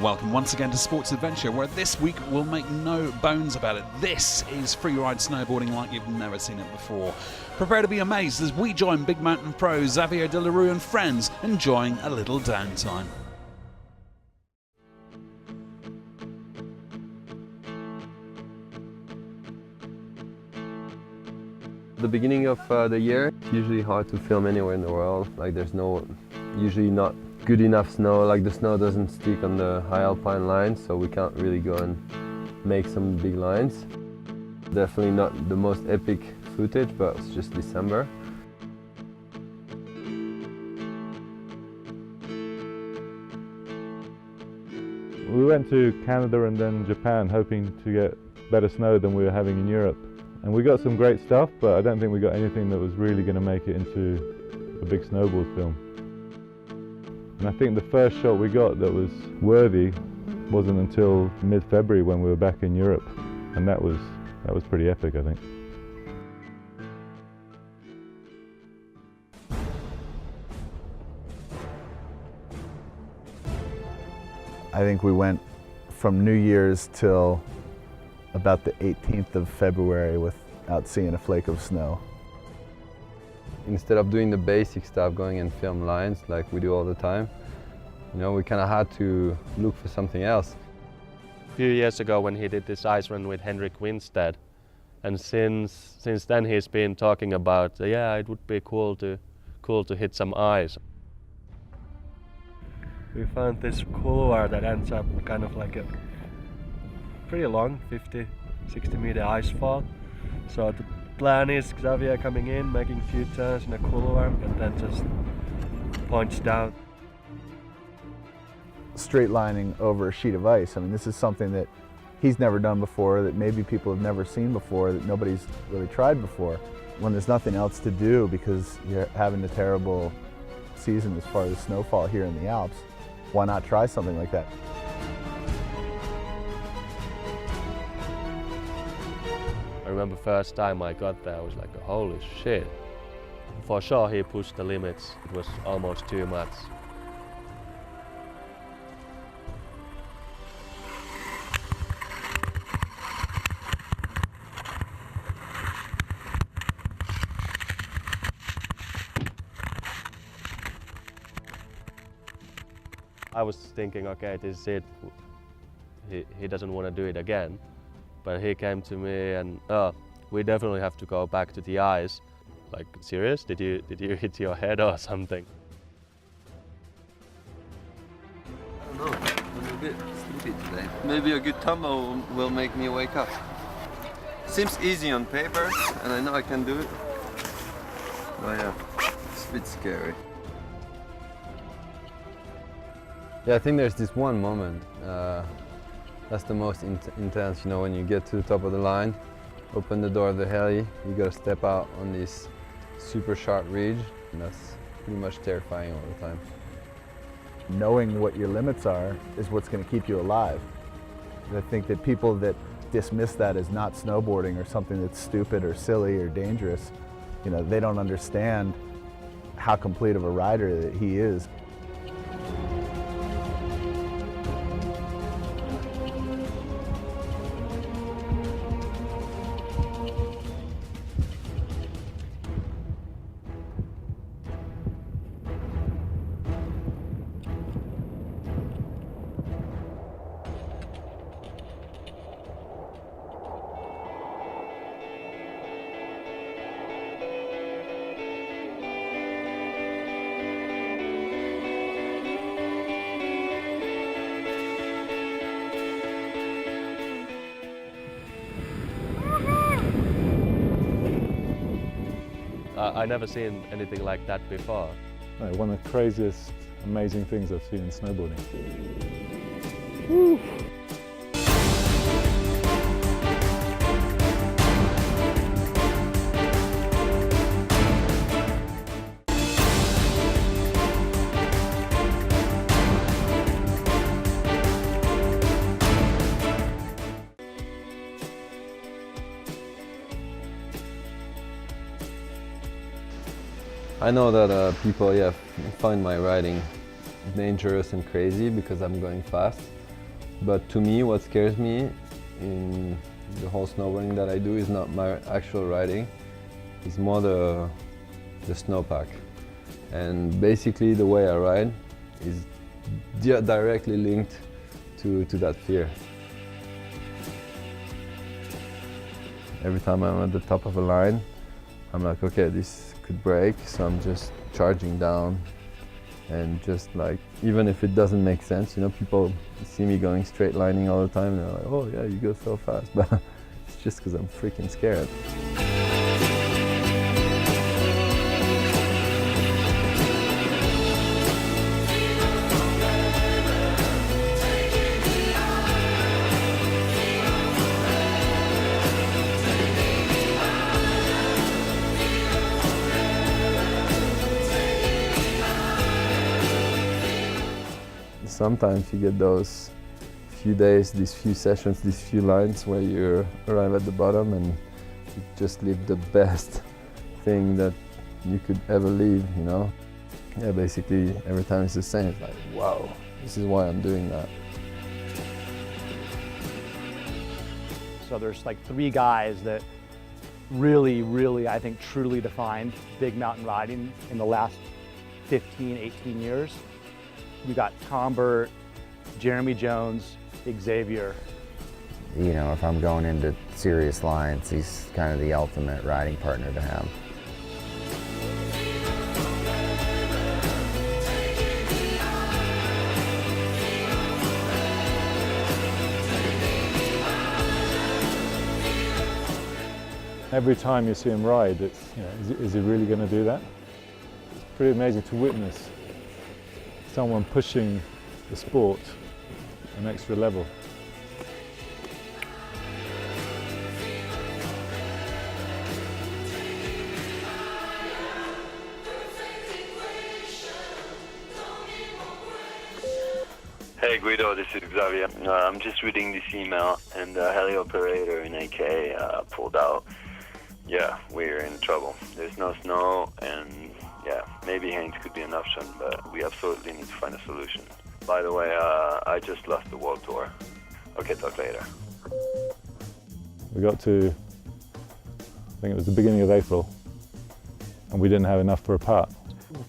Welcome once again to Sports Adventure, where this week we'll make no bones about it. This is freeride snowboarding like you've never seen it before. Prepare to be amazed as we join Big Mountain pros Xavier de la Rue and friends enjoying a little downtime. The beginning of the year, it's usually hard to film anywhere in the world. Like there's usually not good enough snow, like the snow doesn't stick on the high alpine lines, so we can't really go and make some big lines. Definitely not the most epic footage, but it's just December. We went to Canada and then Japan hoping to get better snow than we were having in Europe. And we got some great stuff, but I don't think we got anything that was really going to make it into a big snowboard film. And I think the first shot we got that was worthy wasn't until mid-February when we were back in Europe. And that was pretty epic, I think. I think we went from New Year's till about the 18th of February without seeing a flake of snow. Instead of doing the basic stuff, going and film lines like we do all the time, you know, we kind of had to look for something else. A few years ago when he did this ice run with Henrik Winstead, and since then he's been talking about, yeah, it would be cool to hit some ice. We found this couloir that ends up kind of like a pretty long 50-60 meter ice fall. So the plan is Xavier coming in, making a few turns in a couloir, and then just points down. Straight lining over a sheet of ice. I mean, this is something that he's never done before, that maybe people have never seen before, that nobody's really tried before. When there's nothing else to do because you're having a terrible season as far as snowfall here in the Alps, why not try something like that? I remember first time I got there, I was like, holy shit. For sure he pushed the limits, it was almost too much. I was thinking, okay, this is it. He doesn't want to do it again. But he came to me and, oh, we definitely have to go back to the ice. Like, serious? Did you hit your head or something? I don't know, I'm a bit sleepy today. Maybe a good tumble will make me wake up. Seems easy on paper, and I know I can do it. But yeah, it's a bit scary. Yeah, I think there's this one moment. That's the most intense, you know, when you get to the top of the line, open the door of the heli, you gotta step out on this super sharp ridge, and that's pretty much terrifying all the time. Knowing what your limits are is what's going to keep you alive. And I think that people that dismiss that as not snowboarding or something that's stupid or silly or dangerous, you know, they don't understand how complete of a rider that he is. I never seen anything like that before. No, one of the craziest, amazing things I've seen in snowboarding. Woo. I know that people find my riding dangerous and crazy because I'm going fast. But to me, what scares me in the whole snowboarding that I do is not my actual riding, it's more the snowpack. And basically the way I ride is directly linked to that fear. Every time I'm at the top of a line, I'm like, okay, this could break, so I'm just charging down. And just like, even if it doesn't make sense, you know, people see me going straight lining all the time and they're like, oh yeah, you go so fast. But it's just because I'm freaking scared. Sometimes you get those few days, these few sessions, these few lines where you arrive at the bottom and you just live the best thing that you could ever live, you know? Yeah, basically every time it's the same. It's like, wow, this is why I'm doing that. So there's like 3 guys that really, I think, truly defined big mountain riding in the last 15, 18 years. We got Tom Burt, Jeremy Jones, Xavier. You know, if I'm going into serious lines, he's kind of the ultimate riding partner to have. Every time you see him ride, it's, you know, is he really going to do that? It's pretty amazing to witness someone pushing the sport an extra level. Hey Guido, this is Xavier. I'm just reading this email, and the heli operator in AK pulled out. Yeah, we're in trouble. There's no snow, and yeah, maybe Haynes could be an option, but we absolutely need to find a solution. By the way, I just lost the World Tour. Okay, talk later. We got to, I think it was the beginning of April, and we didn't have enough for a part.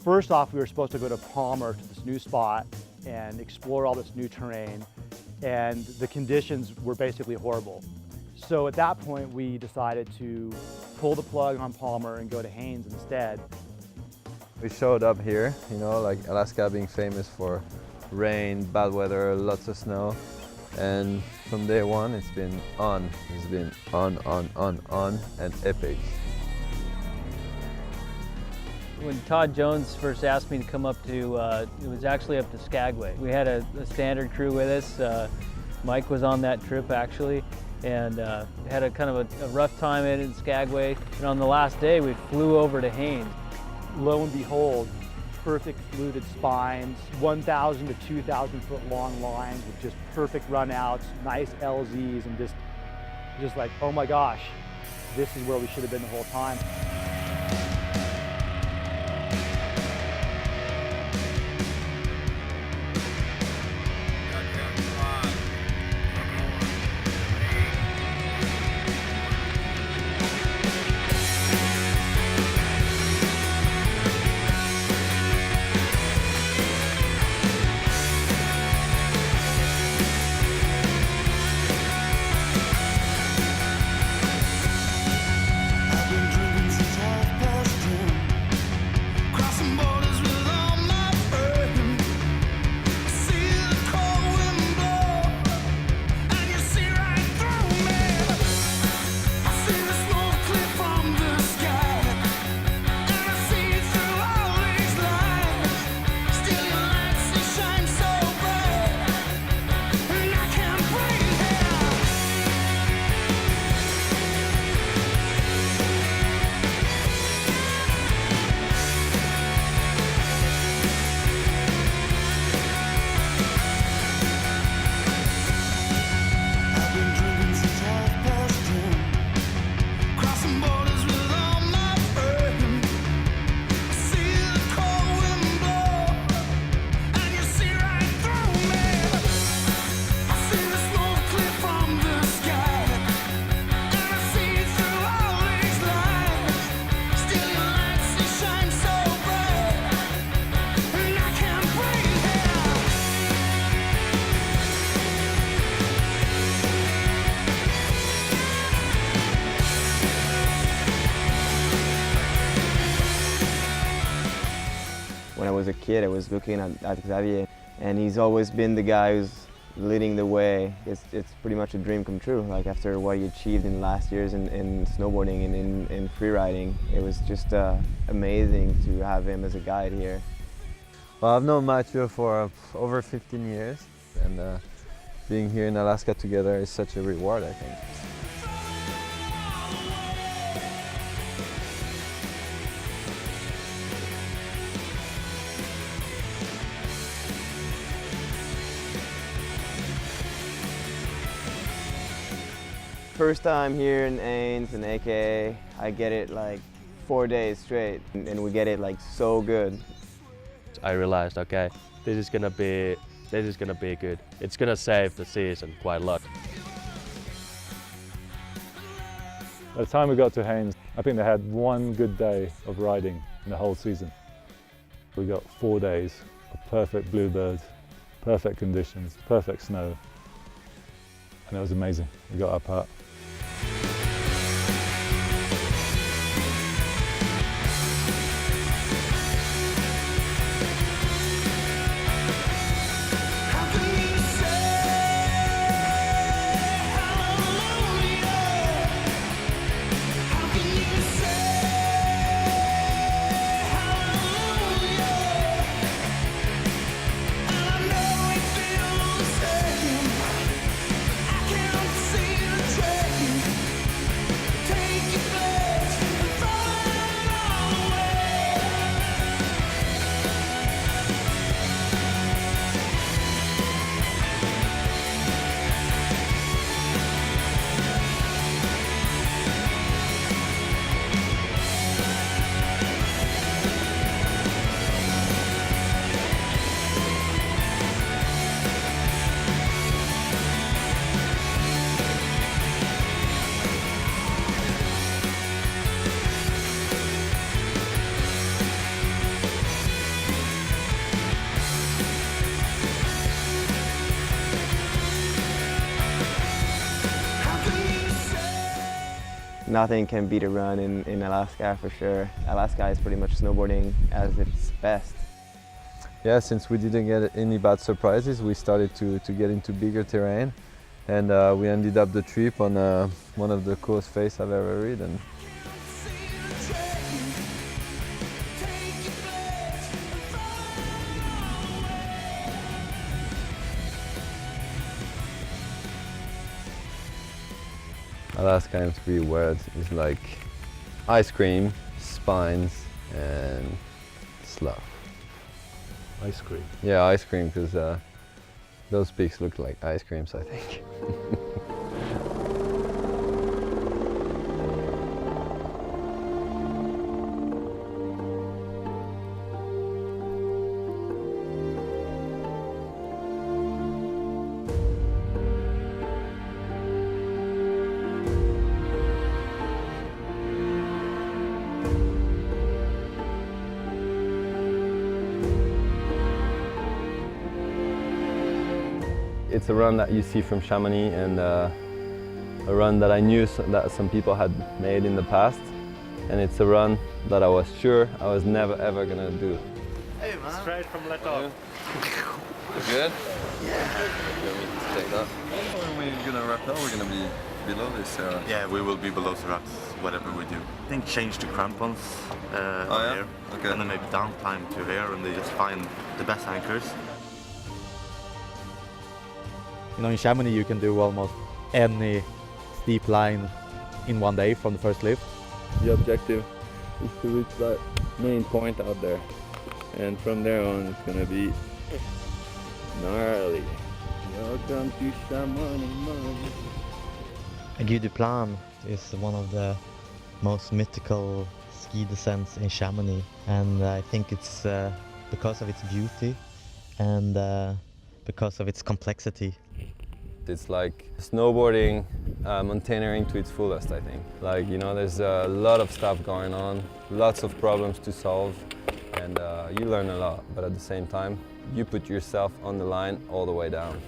First off, we were supposed to go to Palmer to this new spot and explore all this new terrain, and the conditions were basically horrible. So at that point, we decided to pull the plug on Palmer and go to Haynes instead. We showed up here, you know, like Alaska being famous for rain, bad weather, lots of snow. And from day one, it's been on. It's been on, and epic. When Todd Jones first asked me to come up to, it was actually up to Skagway. We had a standard crew with us. Mike was on that trip actually, and had a kind of a rough time in Skagway. And on the last day, we flew over to Haynes. Lo and behold, perfect fluted spines, 1,000 to 2,000 foot long lines with just perfect runouts, nice LZs, and just like, oh my gosh, this is where we should have been the whole time. I've been drinking since 12 past was a kid, I was looking at Xavier, and he's always been the guy who's leading the way. It's pretty much a dream come true. Like after what he achieved in the last years in snowboarding and in freeriding, it was just amazing to have him as a guide here. Well, I've known Mathieu for over 15 years, and being here in Alaska together is such a reward, I think. First time here in Ains and AKA, I get it like 4 days straight, and we get it like so good. I realized, okay, this is gonna be good. It's gonna save the season quite a lot. By the time we got to Haines, I think they had one good day of riding in the whole season. We got 4 days of perfect bluebirds, perfect conditions, perfect snow, and it was amazing. We got our part. Nothing can beat a run in Alaska for sure. Alaska is pretty much snowboarding at its best. Yeah, since we didn't get any bad surprises, we started to get into bigger terrain, and we ended up the trip on one of the coolest face I've ever ridden. Alaska in 3 words is like ice cream, spines, and slough. Ice cream. Yeah, ice cream, because those peaks look like ice creams, I think. It's a run that you see from Chamonix, and a run that I knew that some people had made in the past, and it's a run that I was sure I was never ever gonna do. Hey man! Straight from let off. Good? Yeah. You want me to take that? When we're gonna wrap up, we're gonna be below this area. Yeah, we will be below the rocks, whatever we do. I think change the crampons here, okay. And then maybe downtime to here, and they just find the best anchors. You know, in Chamonix you can do almost any steep line in one day from the first lift. The objective is to reach that main point out there, and from there on it's gonna be gnarly. Welcome to Chamonix. Guy du Plan is one of the most mythical ski descents in Chamonix, and I think it's because of its beauty and because of its complexity. It's like snowboarding, mountaineering to its fullest, I think. Like, you know, there's a lot of stuff going on, lots of problems to solve, and you learn a lot, but at the same time, you put yourself on the line all the way down.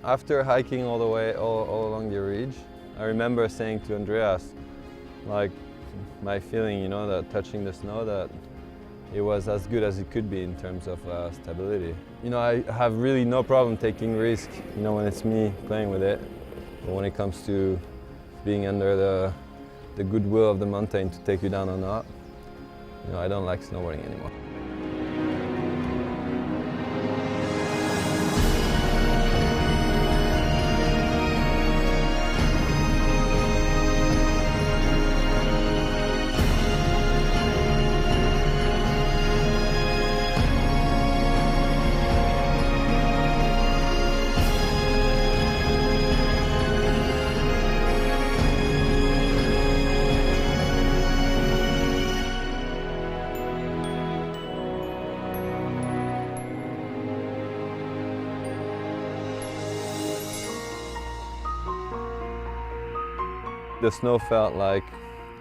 After hiking all the way, all along the ridge, I remember saying to Andreas, like, my feeling, you know, that touching the snow, that it was as good as it could be in terms of stability. You know, I have really no problem taking risk, you know, when it's me playing with it. But when it comes to being under the goodwill of the mountain to take you down or not, you know, I don't like snowboarding anymore. The snow felt like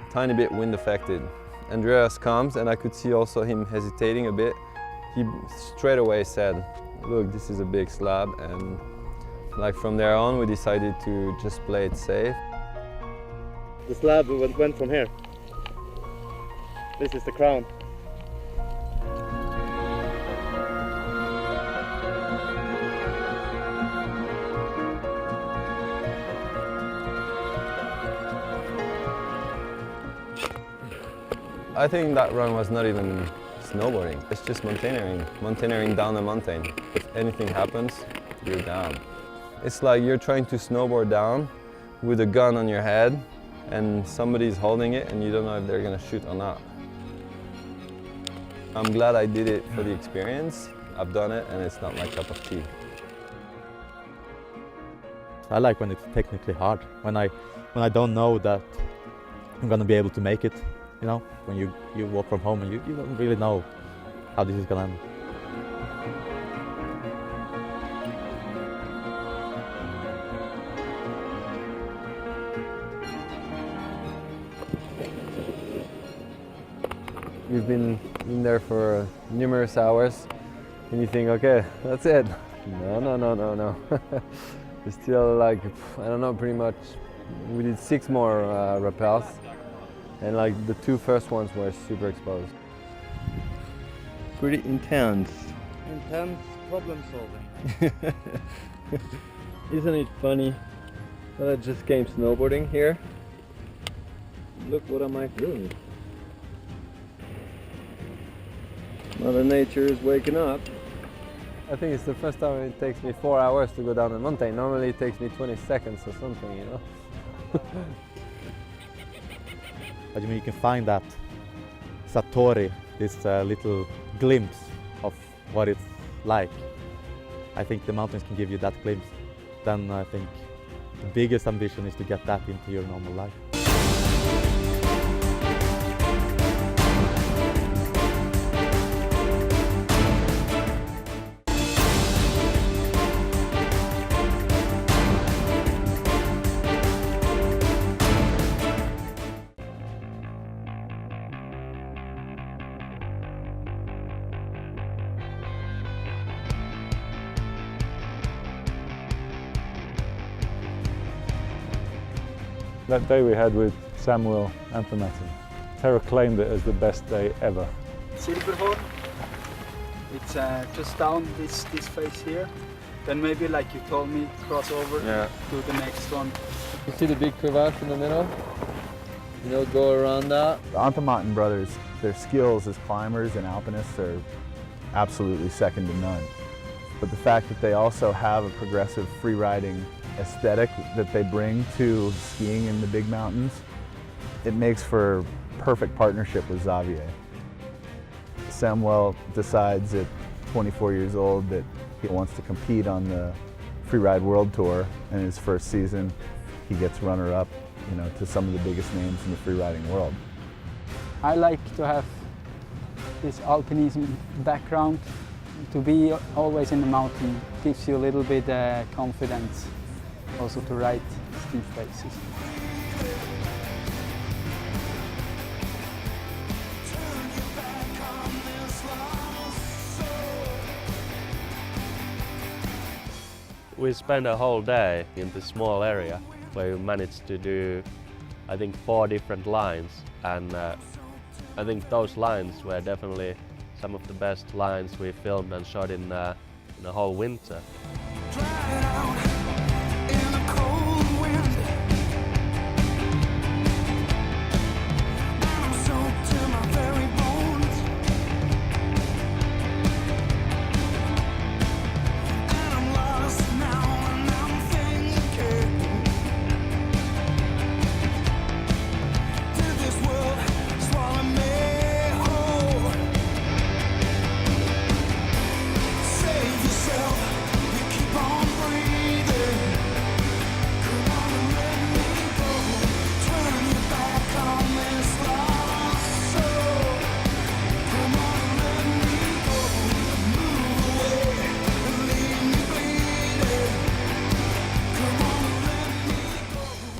a tiny bit wind affected. Andreas comes and I could see also him hesitating a bit. He straight away said, look, this is a big slab, and like from there on we decided to just play it safe. The slab went from here. This is the crown. I think that run was not even snowboarding, it's just mountaineering down a mountain. If anything happens, you're down. It's like you're trying to snowboard down with a gun on your head and somebody's holding it and you don't know if they're gonna shoot or not. I'm glad I did it for the experience. I've done it and it's not my cup of tea. I like when it's technically hard, when I don't know that I'm gonna be able to make it. You know, when you walk from home and you don't really know how this is gonna end. You've been in there for numerous hours and you think, okay, that's it. No. It's still like, I don't know, pretty much, we did 6 more rappels. And like the 2 first ones were super exposed. Pretty intense. Intense problem solving. Isn't it funny that I just came snowboarding here? Look what am I doing? Mother Nature is waking up. I think it's the first time it takes me 4 hours to go down a mountain. Normally it takes me 20 seconds or something, you know? But you can find that Satori, this little glimpse of what it's like. I think the mountains can give you that glimpse. Then I think the biggest ambition is to get that into your normal life. That day we had with Samuel Anthematten, Tara claimed it as the best day ever. Silverhorn. It's just down this face here. Then maybe, like you told me, cross over to the next one. You see the big crevasse in the middle? You know, go around that. The Anthematten brothers, their skills as climbers and alpinists are absolutely second to none. But the fact that they also have a progressive free riding aesthetic that they bring to skiing in the big mountains, it makes for perfect partnership with Xavier. Samuel decides at 24 years old that he wants to compete on the Freeride World Tour, and in his first season he gets runner-up, you know, to some of the biggest names in the freeriding world. I like to have this alpinism background. To be always in the mountain gives you a little bit confidence, also to ride steep faces. We spent a whole day in this small area where we managed to do, I think, 4 different lines, and I think those lines were definitely some of the best lines we filmed and shot in the whole winter.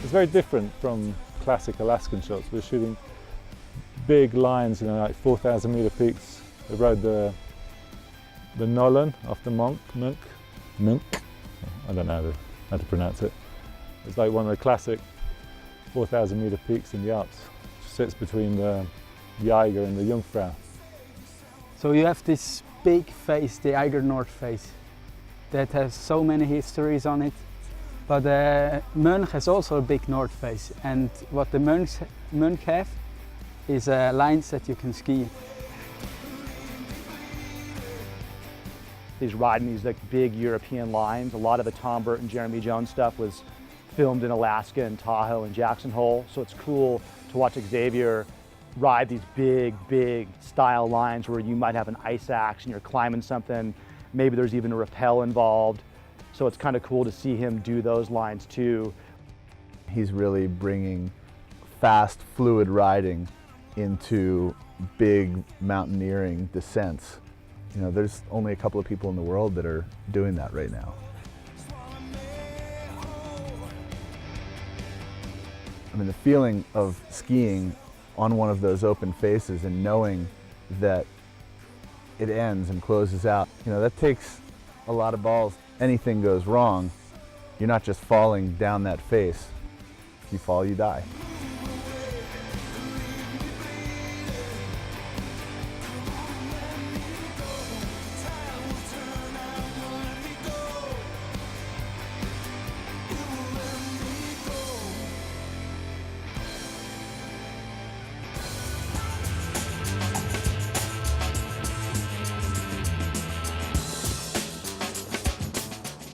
It's very different from classic Alaskan shots. We're shooting big lines, you know, like 4,000 meter peaks. We rode the Nolan off the Monk. I don't know how to pronounce it. It's like one of the classic 4,000 meter peaks in the Alps. It sits between the Jaeger and the Jungfrau. So you have this big face, the Eiger North face, that has so many histories on it. But Mönch has also a big north face, and what the Mönch have is lines that you can ski. He's riding these like big European lines. A lot of the Tom Burton, Jeremy Jones stuff was filmed in Alaska and Tahoe and Jackson Hole, so it's cool to watch Xavier ride these big style lines where you might have an ice axe and you're climbing something. Maybe there's even a rappel involved. So it's kind of cool to see him do those lines too. He's really bringing fast, fluid riding into big mountaineering descents. You know, there's only a couple of people in the world that are doing that right now. I mean, the feeling of skiing on one of those open faces and knowing that it ends and closes out, you know, that takes a lot of balls. Anything goes wrong, you're not just falling down that face. If you fall, you die.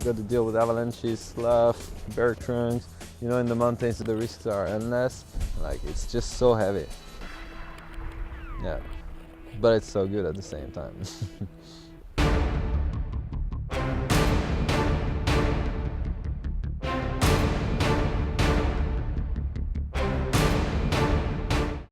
Got to deal with avalanches, slough, bear trunks. You know, in the mountains the risks are endless. Like, it's just so heavy. Yeah, but it's so good at the same time.